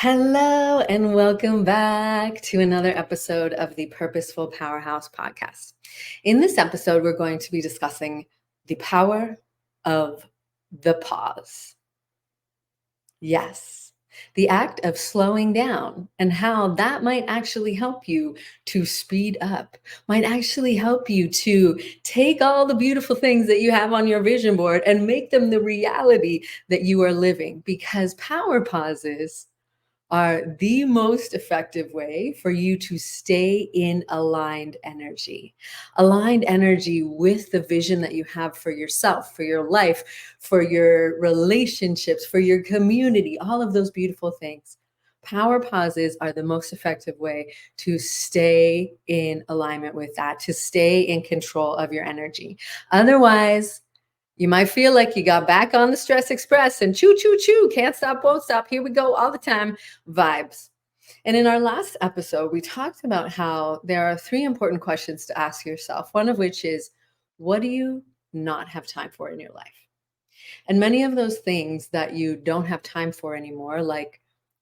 Hello, and welcome back to another episode of the Purposeful Powerhouse podcast. In this episode, we're going to be discussing the power of the pause. Yes, the act of slowing down and how that might actually help you to speed up, might actually help you to take all the beautiful things that you have on your vision board and make them the reality that you are living, because power pauses are the most effective way for you to stay in aligned energy with the vision that you have for yourself, for your life, for your relationships, for your community, all of those beautiful things. Power pauses are the most effective way to stay in alignment with that, to stay in control of your energy. Otherwise, you might feel like you got back on the stress express and choo, choo, choo, can't stop, won't stop, here we go all the time vibes. And in our last episode, we talked about how there are 3 important questions to ask yourself, one of which is, what do you not have time for in your life? And many of those things that you don't have time for anymore, like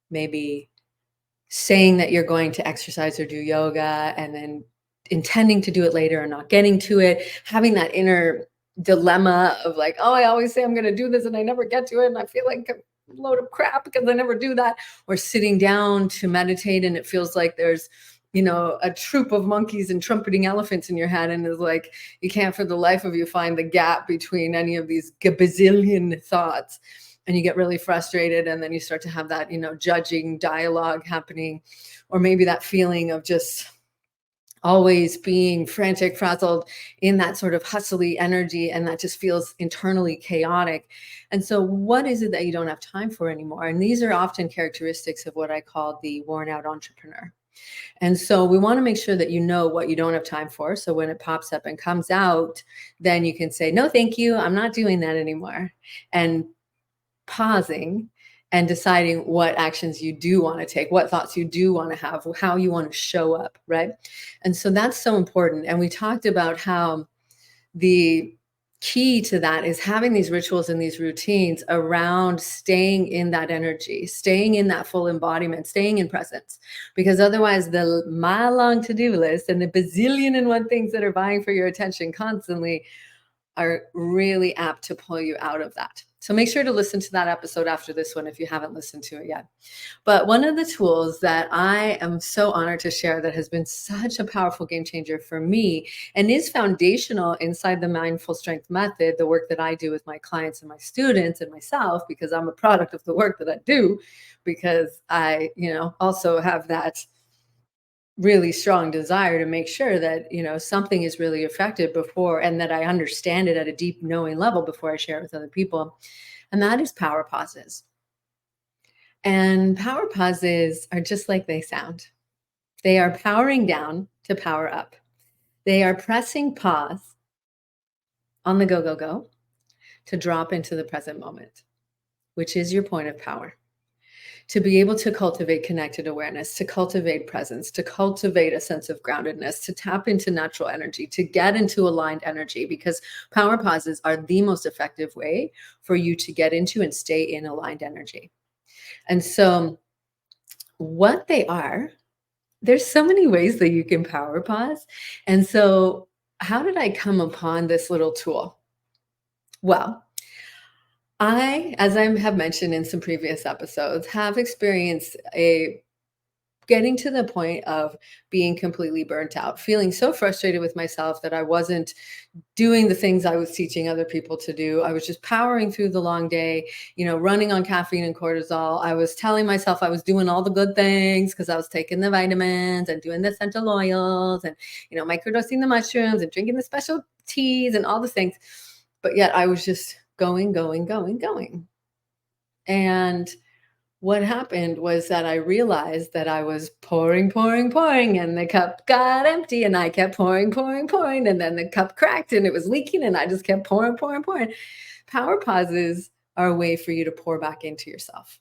maybe saying that you're going to exercise or do yoga and then intending to do it later and not getting to it, having that inner dilemma of like, oh, I always say I'm going to do this and I never get to it. And I feel like a load of crap because I never do that. Or sitting down to meditate and it feels like there's, a troop of monkeys and trumpeting elephants in your head. And it's like, you can't for the life of you find the gap between any of these gazillion thoughts. And you get really frustrated. And then you start to have that, judging dialogue happening, or maybe that feeling of just always being frantic, frazzled in that sort of hustly energy. And that just feels internally chaotic. And so what is it that you don't have time for anymore? And these are often characteristics of what I call the worn out entrepreneur. And so we want to make sure that you know what you don't have time for. So when it pops up and comes out, then you can say, no, thank you. I'm not doing that anymore. And pausing and deciding what actions you do want to take, what thoughts you do want to have, how you want to show up, right? And so that's so important. And we talked about how the key to that is having these rituals and these routines around staying in that energy, staying in that full embodiment, staying in presence, because otherwise the mile-long to-do list and the bazillion and one things that are vying for your attention constantly are really apt to pull you out of that. So make sure to listen to that episode after this one if you haven't listened to it yet. But one of the tools that I am so honored to share that has been such a powerful game changer for me and is foundational inside the Mindful Strength Method, the work that I do with my clients and my students and myself, because I'm a product of the work that I do, because I, also have that really strong desire to make sure that, something is really effective before, and that I understand it at a deep knowing level before I share it with other people. And that is power pauses. And power pauses are just like they sound. They are powering down to power up. They are pressing pause on the go, go, go to drop into the present moment, which is your point of power. To be able to cultivate connected awareness, to cultivate presence, to cultivate a sense of groundedness, to tap into natural energy, to get into aligned energy, because power pauses are the most effective way for you to get into and stay in aligned energy. And so what they are, there's so many ways that you can power pause. And so how did I come upon this little tool? Well, as I have mentioned in some previous episodes, have experienced getting to the point of being completely burnt out, feeling so frustrated with myself that I wasn't doing the things I was teaching other people to do. I was just powering through the long day, running on caffeine and cortisol. I was telling myself I was doing all the good things because I was taking the vitamins and doing the essential oils and, microdosing the mushrooms and drinking the special teas and all the things. But yet I was just going. And what happened was that I realized that I was pouring, and the cup got empty and I kept pouring. And then the cup cracked and it was leaking and I just kept pouring. Power pauses are a way for you to pour back into yourself.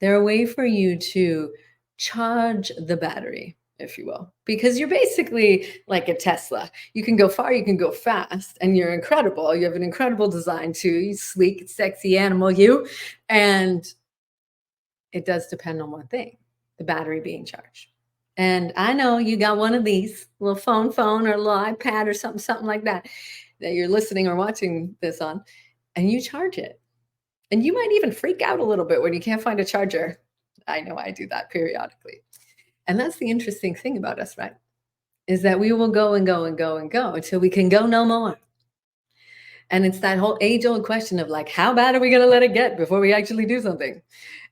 They're a way for you to charge the battery, if you will, because you're basically like a Tesla. You can go far, you can go fast, and you're incredible. You have an incredible design too. You sleek, sexy animal, you. And, it does depend on one thing, the battery being charged. And I know you got one of these little phone or a little iPad or something like that that you're listening or watching this on, and you charge it. And you might even freak out a little bit when you can't find a charger. I know I do that periodically. And that's the interesting thing about us, right? Is that we will go and go and go and go until we can go no more. And it's that whole age-old question of like, how bad are we going to let it get before we actually do something?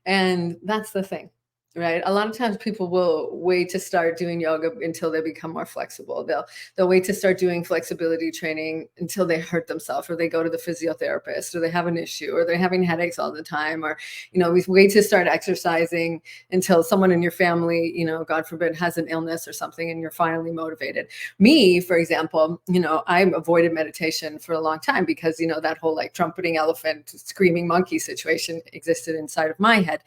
And that's the thing, right? A lot of times people will wait to start doing yoga until they become more flexible. They'll wait to start doing flexibility training until they hurt themselves, or they go to the physiotherapist, or they have an issue, or they're having headaches all the time, or we wait to start exercising until someone in your family, God forbid, has an illness or something, and you're finally motivated. Me, for example, I avoided meditation for a long time because that whole like trumpeting elephant, screaming monkey situation existed inside of my head.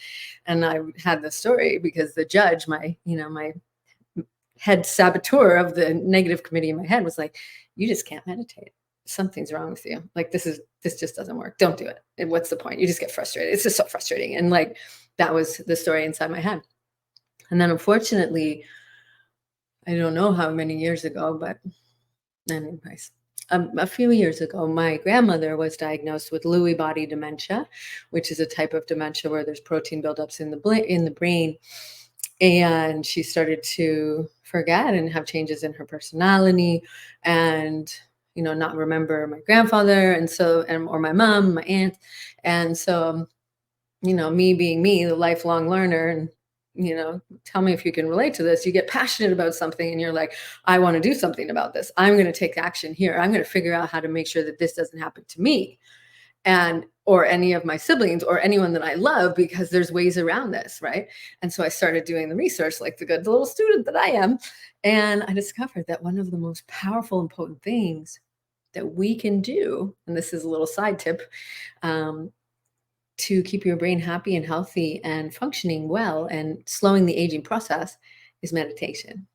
And I had this story because the judge, my head saboteur of the negative committee in my head, was like, you just can't meditate. Something's wrong with you. Like, this just doesn't work. Don't do it. And what's the point? You just get frustrated. It's just so frustrating. And like, that was the story inside my head. And then unfortunately, I don't know how many years ago, but anyways, a few years ago, my grandmother was diagnosed with Lewy body dementia, which is a type of dementia where there's protein buildups in the brain. And she started to forget and have changes in her personality, and not remember my grandfather, or my mom, my aunt. And so, me being me, the lifelong learner, and tell me if you can relate to this. You get passionate about something and you're like, I want to do something about this. I'm going to take action here. I'm going to figure out how to make sure that this doesn't happen to me or any of my siblings or anyone that I love, because there's ways around this, right? And so I started doing the research like the good little student that I am. And I discovered that one of the most powerful and potent things that we can do, and this is a little side tip, to keep your brain happy and healthy and functioning well and slowing the aging process, is meditation.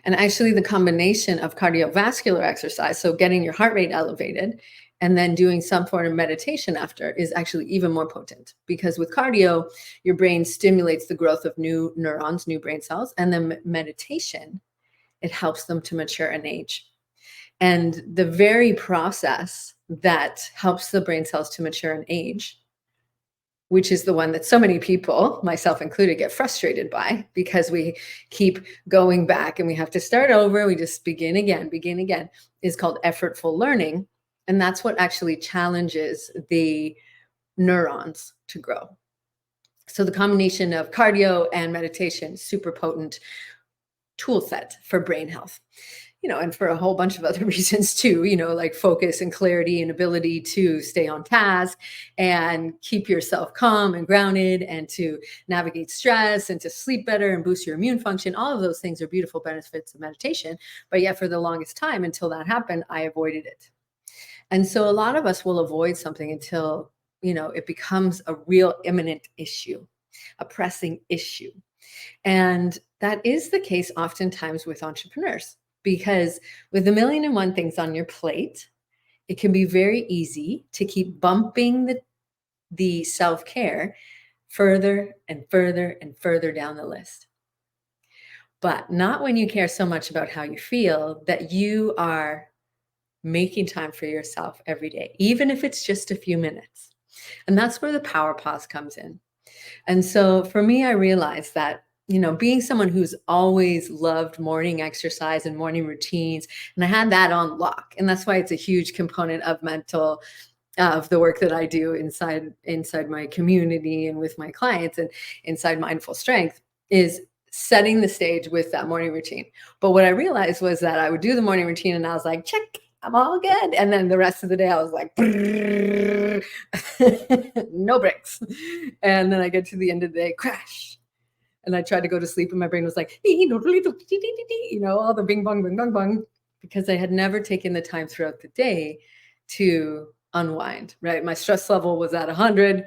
And actually the combination of cardiovascular exercise, so getting your heart rate elevated, and then doing some form of meditation after, is actually even more potent, because with cardio, your brain stimulates the growth of new neurons, new brain cells, and then meditation, it helps them to mature and age. And the very process that helps the brain cells to mature and age, which is the one that so many people, myself included, get frustrated by, because we keep going back and we have to start over. We just begin again, is called effortful learning. And that's what actually challenges the neurons to grow. So the combination of cardio and meditation, super potent tool set for brain health. And for a whole bunch of other reasons too, like focus and clarity and ability to stay on task and keep yourself calm and grounded, and to navigate stress and to sleep better and boost your immune function. All of those things are beautiful benefits of meditation. But yet for the longest time, until that happened, I avoided it. And so a lot of us will avoid something until, it becomes a real imminent issue, a pressing issue. And that is the case oftentimes with entrepreneurs. Because with 1,000,001 things on your plate, it can be very easy to keep bumping the self-care further and further and further down the list. But not when you care so much about how you feel that you are making time for yourself every day, even if it's just a few minutes. And that's where the power pause comes in. And so for me, I realized that being someone who's always loved morning exercise and morning routines, and I had that on lock. And that's why it's a huge component of the work that I do inside my community and with my clients and inside Mindful Strength, is setting the stage with that morning routine. But what I realized was that I would do the morning routine and I was like, check, I'm all good. And then the rest of the day I was like, no breaks. And then I get to the end of the day, crash. And I tried to go to sleep and my brain was like, all the bing bong, bing bong bong, because I had never taken the time throughout the day to unwind, right? My stress level was at 100.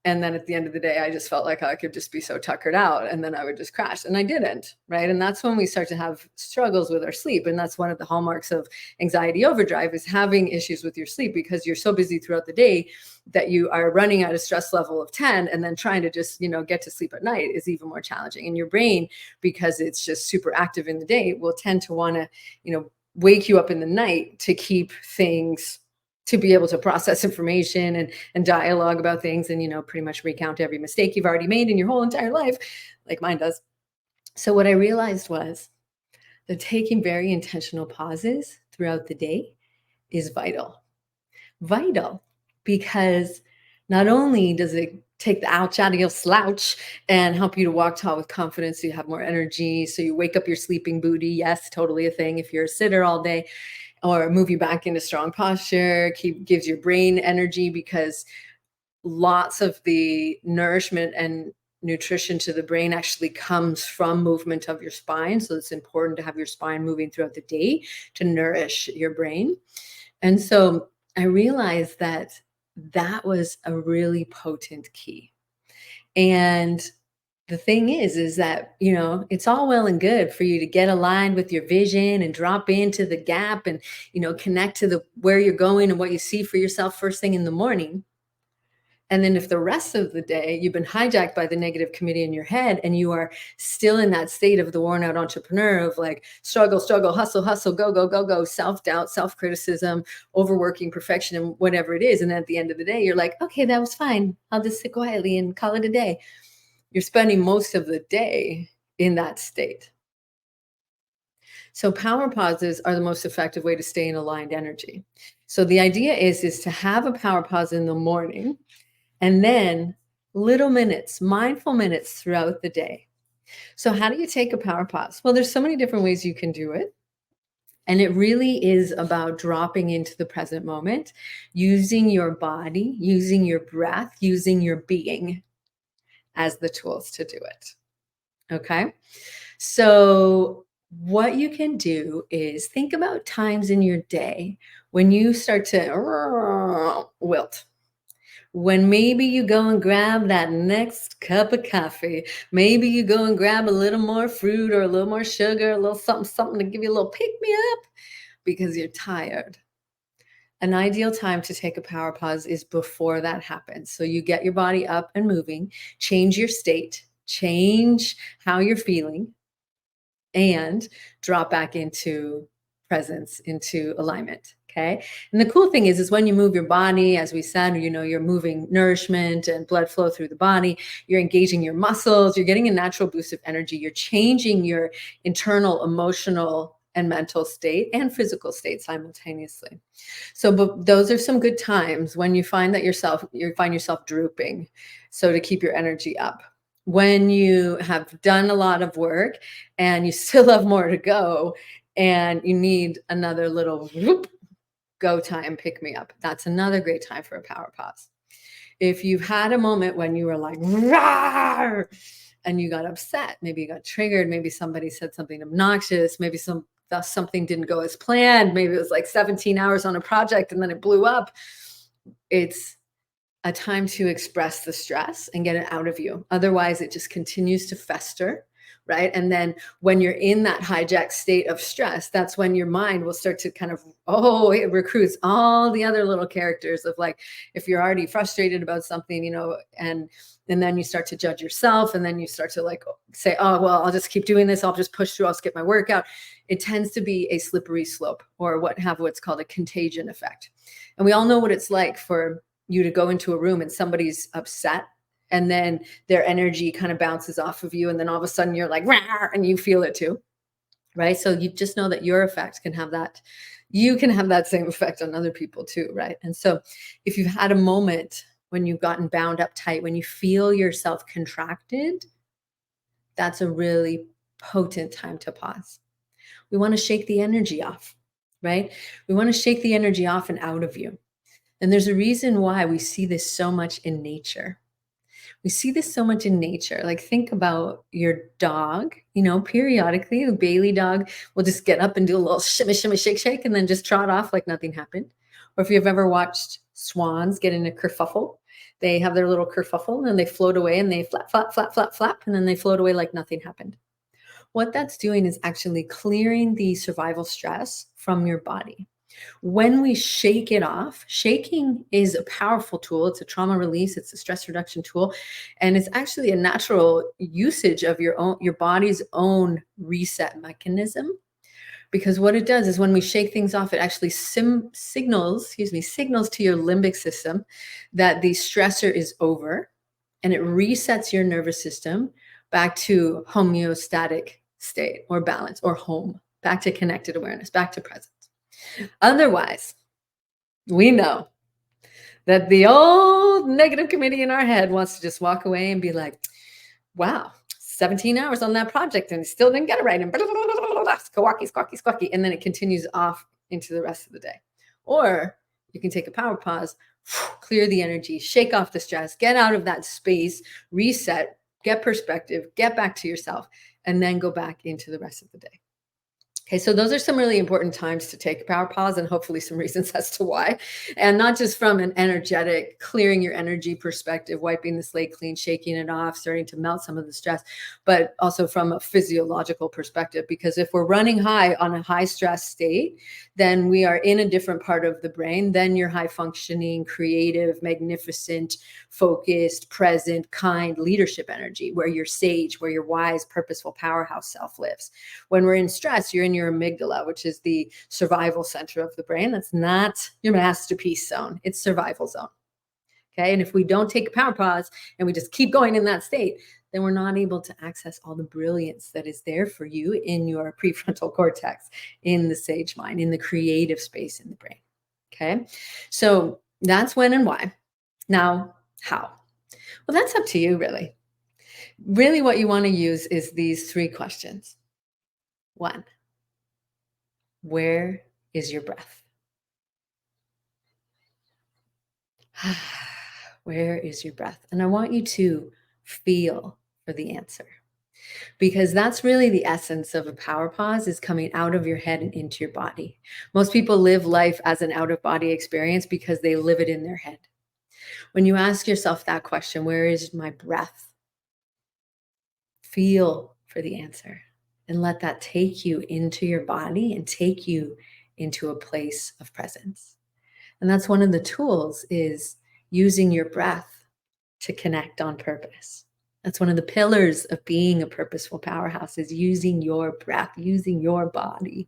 And then at the end of the day, I just felt like I could just be so tuckered out and then I would just crash. And I didn't, right? And that's when we start to have struggles with our sleep. And that's one of the hallmarks of anxiety overdrive is having issues with your sleep because you're so busy throughout the day that you are running at a stress level of 10 and then trying to just, get to sleep at night is even more challenging. And your brain, because it's just super active in the day, will tend to want to, wake you up in the night to keep things to be able to process information and dialogue about things and pretty much recount every mistake you've already made in your whole entire life like mine does. So what I realized was that taking very intentional pauses throughout the day is vital because not only does it take the ouch out of your slouch and help you to walk tall with confidence so you have more energy, so you wake up your sleeping booty. Yes, totally a thing if you're a sitter all day, or move you back into strong posture, gives your brain energy because lots of the nourishment and nutrition to the brain actually comes from movement of your spine. So it's important to have your spine moving throughout the day to nourish your brain. And so I realized that that was a really potent key. And the thing is that, it's all well and good for you to get aligned with your vision and drop into the gap and, connect to where you're going and what you see for yourself first thing in the morning. And then if the rest of the day you've been hijacked by the negative committee in your head and you are still in that state of the worn out entrepreneur of like struggle, hustle, go, go, go, go, self-doubt, self-criticism, overworking, perfection, and whatever it is. And then at the end of the day, you're like, okay, that was fine. I'll just sit quietly and call it a day. You're spending most of the day in that state. So power pauses are the most effective way to stay in aligned energy. So the idea is to have a power pause in the morning and then little minutes, mindful minutes throughout the day. So how do you take a power pause? Well, there's so many different ways you can do it. And it really is about dropping into the present moment, using your body, using your breath, using your being as the tools to do it. Okay. So what you can do is think about times in your day when you start to wilt. When maybe you go and grab that next cup of coffee, maybe you go and grab a little more fruit or a little more sugar, a little something to give you a little pick me up because you're tired. An ideal time to take a power pause is before that happens. So you get your body up and moving, change your state, change how you're feeling, and drop back into presence, into alignment. Okay. And the cool thing is when you move your body, as we said, you're moving nourishment and blood flow through the body, you're engaging your muscles, you're getting a natural boost of energy, you're changing your internal, emotional, and mental state and physical state simultaneously. So, but those are some good times when you find that you find yourself drooping. So to keep your energy up. When you have done a lot of work and you still have more to go and you need another little whoop, go time, pick me up. That's another great time for a power pause. If you've had a moment when you were like, rawr, and you got upset, maybe you got triggered, maybe somebody said something obnoxious, maybe something didn't go as planned, maybe it was like 17 hours on a project and then it blew up. It's a time to express the stress and get it out of you. Otherwise, it just continues to fester, right? And then when you're in that hijacked state of stress, that's when your mind will start to kind of, it recruits all the other little characters of like, if you're already frustrated about something, and then you start to judge yourself and then you start to like say, oh, well, I'll just keep doing this. I'll just push through. I'll skip my workout. It tends to be a slippery slope or what's called a contagion effect. And we all know what it's like for you to go into a room and somebody's upset and then their energy kind of bounces off of you. And then all of a sudden you're like, rawr, and you feel it too, right? So you just know that your effect can have that. You can have that same effect on other people too, right? And so if you've had a moment when you've gotten bound up tight, when you feel yourself contracted, that's a really potent time to pause. We want to shake the energy off, right? We want to shake the energy off and out of you. And there's a reason why we see this so much in nature. We see this so much in nature. Like think about your dog, periodically the Bailey dog will just get up and do a little shimmy, shimmy, shake, shake, and then just trot off like nothing happened. Or if you've ever watched swans get in a kerfuffle, They have their little kerfuffle and then they float away and they flap, flap, flap, flap, flap, and then they float away like nothing happened. What that's doing is actually clearing the survival stress from your body. When we shake it off, shaking is a powerful tool. It's a trauma release, it's a stress reduction tool, and it's actually a natural usage of your body's own reset mechanism. Because what it does is when we shake things off, it actually signals to your limbic system that the stressor is over, and it resets your nervous system back to homeostatic state or balance or home, back to connected awareness, back to presence. Otherwise, we know that the old negative committee in our head wants to just walk away and be like, wow, 17 hours on that project and still didn't get it right. And blah, blah, blah, blah, blah, squawky, squawky, squawky. And then it continues off into the rest of the day. Or you can take a power pause, clear the energy, shake off the stress, get out of that space, reset, get perspective, get back to yourself, and then go back into the rest of the day. Okay, so those are some really important times to take a power pause and hopefully some reasons as to why. And not just from an energetic, clearing your energy perspective, wiping the slate clean, shaking it off, starting to melt some of the stress, but also from a physiological perspective. Because if we're running high on a high stress state, then we are in a different part of the brain than your high functioning, creative, magnificent, focused, present, kind leadership energy, where your sage, where your wise, purposeful, powerhouse self lives. When we're in stress, you're in your amygdala, which is the survival center of the brain. That's not your masterpiece zone. It's survival zone. Okay. And if we don't take a power pause and we just keep going in that state, then we're not able to access all the brilliance that is there for you in your prefrontal cortex, in the sage mind, in the creative space in the brain. Okay. So that's when and why. Now, how? Well, that's up to you, really. Really, what you want to use is these 3 questions. 1, where is your breath? Where is your breath? And I want you to feel for the answer, because that's really the essence of a power pause, is coming out of your head and into your body. Most people live life as an out of body experience because they live it in their head. When you ask yourself that question, where is my breath? Feel for the answer and let that take you into your body and take you into a place of presence. And that's one of the tools, is using your breath to connect on purpose. That's one of the pillars of being a purposeful powerhouse, is using your breath, using your body.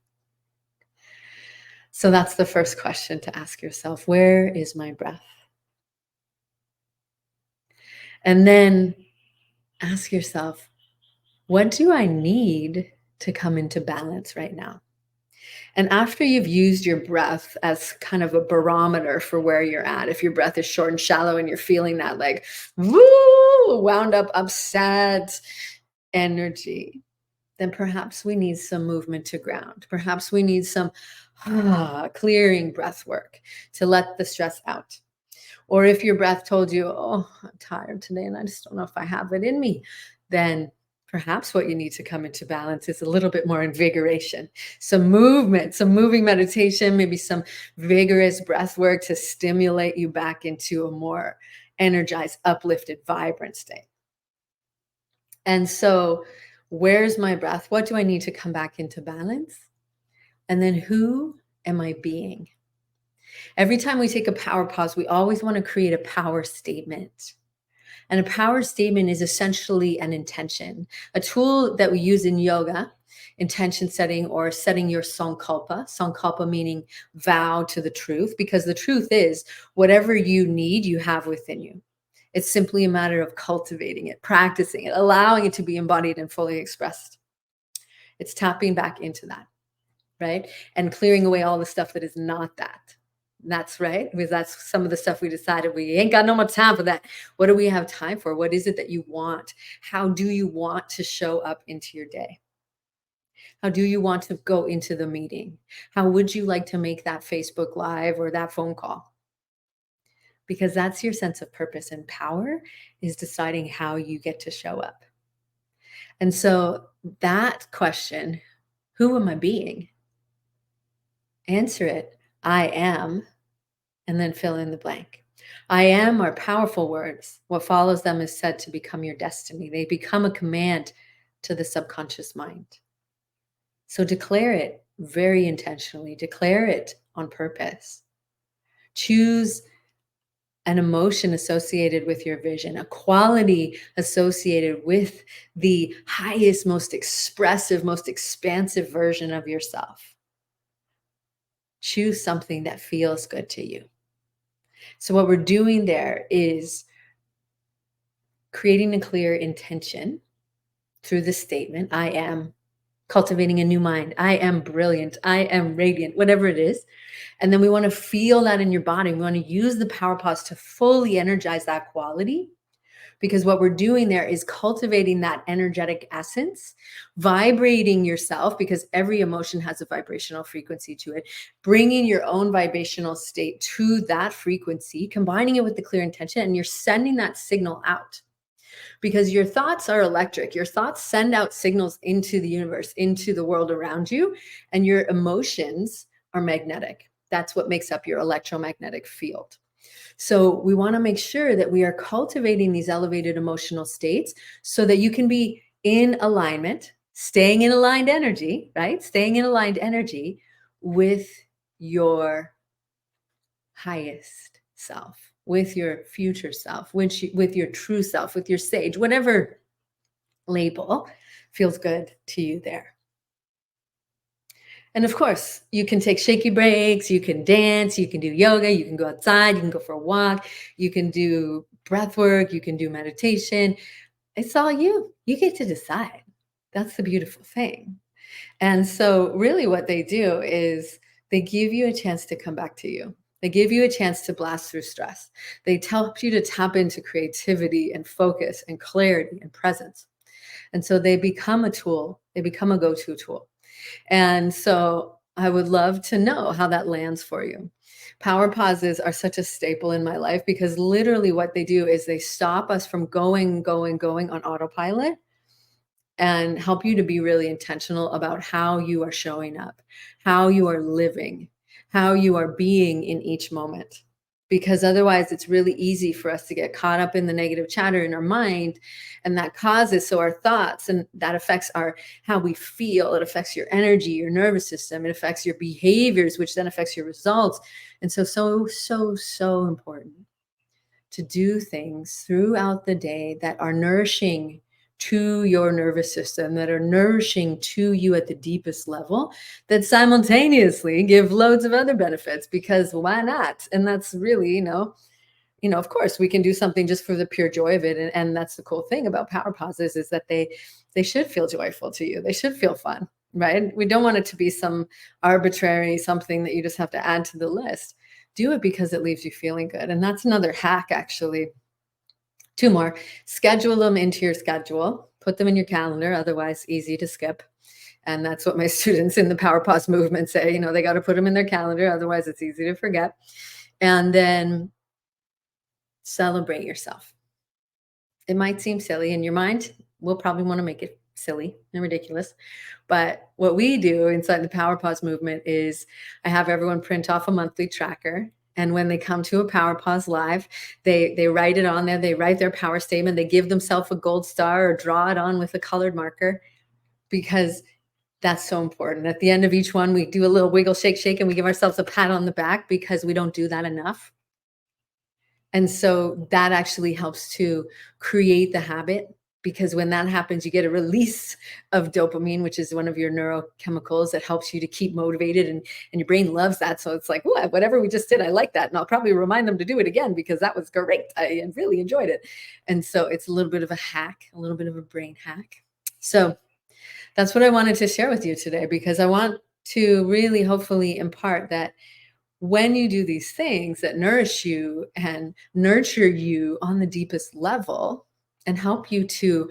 So that's the first question to ask yourself. Where is my breath? And then ask yourself, what do I need to come into balance right now? And after you've used your breath as kind of a barometer for where you're at, if your breath is short and shallow and you're feeling that like, woo, wound up, upset energy, then perhaps we need some movement to ground. Perhaps we need some clearing breath work to let the stress out. Or if your breath told you, oh, I'm tired today and I just don't know if I have it in me, then perhaps what you need to come into balance is a little bit more invigoration, some movement, some moving meditation, maybe some vigorous breath work to stimulate you back into a more energized, uplifted, vibrant state. And so, where's my breath? What do I need to come back into balance? And then, who am I being? Every time we take a power pause, we always want to create a power statement. And a power statement is essentially an intention, a tool that we use in yoga, intention setting, or setting your sankalpa meaning vow to the truth, because the truth is whatever you need, you have within you. It's simply a matter of cultivating it, practicing it, allowing it to be embodied and fully expressed. It's tapping back into that, right? And clearing away all the stuff that is not that. That's right, because that's some of the stuff we decided we ain't got no more time for that. What do we have time for? What is it that you want? How do you want to show up into your day? How do you want to go into the meeting? How would you like to make that Facebook Live or that phone call? Because that's your sense of purpose, and power is deciding how you get to show up. And so that question, who am I being? Answer it, I am, and then fill in the blank. I am are powerful words. What follows them is said to become your destiny. They become a command to the subconscious mind. So declare it very intentionally, declare it on purpose. Choose an emotion associated with your vision, a quality associated with the highest, most expressive, most expansive version of yourself. Choose something that feels good to you. So what we're doing there is creating a clear intention through the statement, I am cultivating a new mind. I am brilliant. I am radiant, whatever it is. And then we want to feel that in your body. We want to use the power pause to fully energize that quality, because what we're doing there is cultivating that energetic essence, vibrating yourself, because every emotion has a vibrational frequency to it, bringing your own vibrational state to that frequency, combining it with the clear intention, and you're sending that signal out. Because your thoughts are electric. Your thoughts send out signals into the universe, into the world around you, and your emotions are magnetic. That's what makes up your electromagnetic field. So we want to make sure that we are cultivating these elevated emotional states so that you can be in alignment, staying in aligned energy, right? Staying in aligned energy with your highest self, with your future self, with your true self, with your sage, whatever label feels good to you there. And of course, you can take shaky breaks, you can dance, you can do yoga, you can go outside, you can go for a walk, you can do breath work, you can do meditation. It's all you. You get to decide. That's the beautiful thing. And so, really, what they do is they give you a chance to come back to you. They give you a chance to blast through stress. They help you to tap into creativity and focus and clarity and presence. And so they become a tool, they become a go-to tool. And so I would love to know how that lands for you. Power pauses are such a staple in my life because literally what they do is they stop us from going on autopilot and help you to be really intentional about how you are showing up, how you are living, how you are being in each moment. Because otherwise, it's really easy for us to get caught up in the negative chatter in our mind. And that causes, so our thoughts, and that affects our, how we feel. It affects your energy, your nervous system. It affects your behaviors, which then affects your results. And so important to do things throughout the day that are nourishing to your nervous system, that are nourishing to you at the deepest level, that simultaneously give loads of other benefits, because why not? And that's really, of course we can do something just for the pure joy of it. And that's the cool thing about power pauses, is that they should feel joyful to you. They should feel fun, right? We don't want it to be some arbitrary something that you just have to add to the list. Do it because it leaves you feeling good. And that's another hack, actually. Two more. Schedule them into your schedule. Put them in your calendar, otherwise easy to skip. And that's what my students in the Power Pause movement say. They got to put them in their calendar, otherwise it's easy to forget. And then celebrate yourself. It might seem silly in your mind. We'll probably want to make it silly and ridiculous. But what we do inside the Power Pause movement is I have everyone print off a monthly tracker. And when they come to a Power Pause live, they write it on there. They write their power statement. They give themselves a gold star or draw it on with a colored marker, because that's so important. At the end of each one, we do a little wiggle, shake, and we give ourselves a pat on the back, because we don't do that enough. And so that actually helps to create the habit, because when that happens, you get a release of dopamine, which is one of your neurochemicals that helps you to keep motivated, and your brain loves that. So it's like, whatever we just did, I like that. And I'll probably remind them to do it again, because that was great. I really enjoyed it. And so it's a little bit of a hack, a little bit of a brain hack. So that's what I wanted to share with you today, because I want to really hopefully impart that when you do these things that nourish you and nurture you on the deepest level and help you to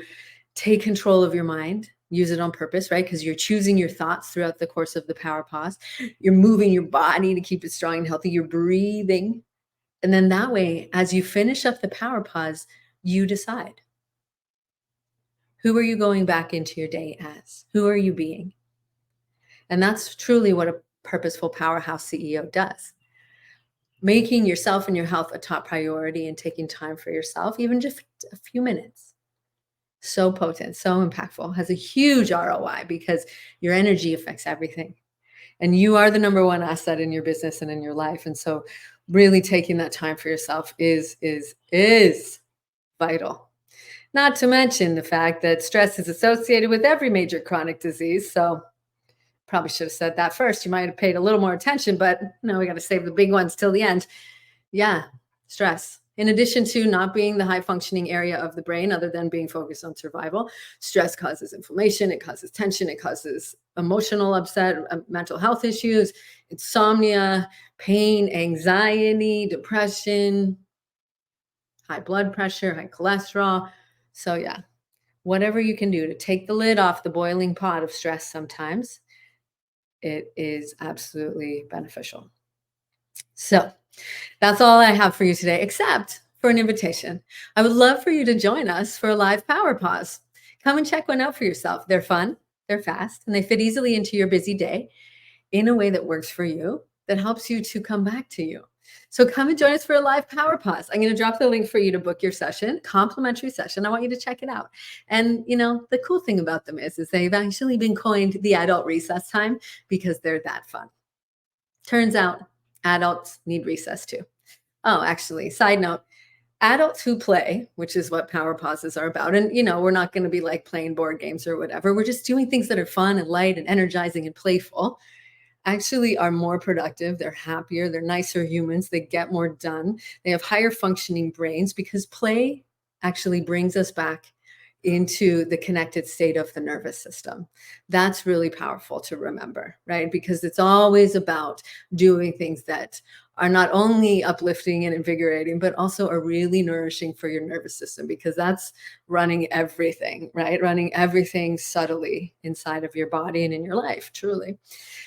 take control of your mind, use it on purpose, right? Because you're choosing your thoughts throughout the course of the Power Pause. You're moving your body to keep it strong and healthy. You're breathing. And then that way, as you finish up the Power Pause, you decide. Who are you going back into your day as? Who are you being? And that's truly what a purposeful powerhouse CEO does. making yourself and your health a top priority and taking time for yourself, even just a few minutes. So potent, so impactful, has a huge ROI because your energy affects everything. And you are the number one asset in your business and in your life. And so really taking that time for yourself is vital. Not to mention the fact that stress is associated with every major chronic disease. So probably should have said that first. You might have paid a little more attention, but no, we got to save the big ones till the end. Yeah, stress. In addition to not being the high functioning area of the brain, other than being focused on survival, stress causes inflammation, it causes tension, it causes emotional upset, mental health issues, insomnia, pain, anxiety, depression, high blood pressure, high cholesterol. So, yeah, whatever you can do to take the lid off the boiling pot of stress sometimes, it is absolutely beneficial. So, that's all I have for you today, except for an invitation. I would love for you to join us for a live power pause. Come and check one out for yourself. They're fun, they're fast, and they fit easily into your busy day in a way that works for you, that helps you to come back to you. So come and join us for a live power pause. I'm going to drop the link for you to book your session, complimentary session. I want you to check it out. And the cool thing about them is they've actually been coined the adult recess time because they're that fun. Turns out adults need recess too. Oh, actually, side note, adults who play, which is what power pauses are about. And, we're not going to be like playing board games or whatever. We're just doing things that are fun and light and energizing and playful, actually are more productive. They're happier. They're nicer humans. They get more done. They have higher functioning brains because play actually brings us back into the connected state of the nervous system. That's really powerful to remember, right? Because it's always about doing things that are not only uplifting and invigorating, but also are really nourishing for your nervous system, because that's running everything, right? Running everything subtly inside of your body and in your life, truly.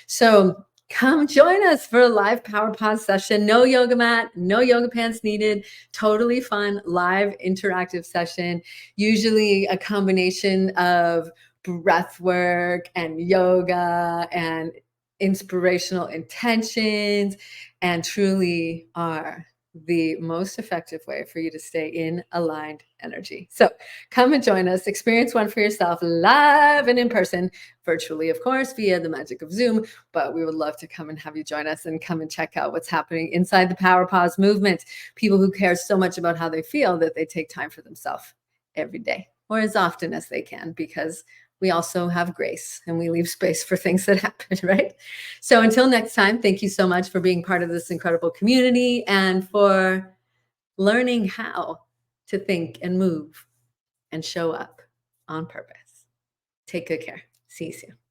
So come join us for a live power pause session. No yoga mat, no yoga pants needed. Totally fun, live interactive session. Usually a combination of breath work and yoga and inspirational intentions, and truly are the most effective way for you to stay in aligned energy. So come and join us, experience one for yourself, live and in person, virtually, of course, via the magic of Zoom. But we would love to come and have you join us and come and check out what's happening inside the Power Pause movement. People who care so much about how they feel that they take time for themselves every day, or as often as they can, because we also have grace and we leave space for things that happen, right? So until next time, thank you so much for being part of this incredible community and for learning how to think and move and show up on purpose. Take good care. See you soon.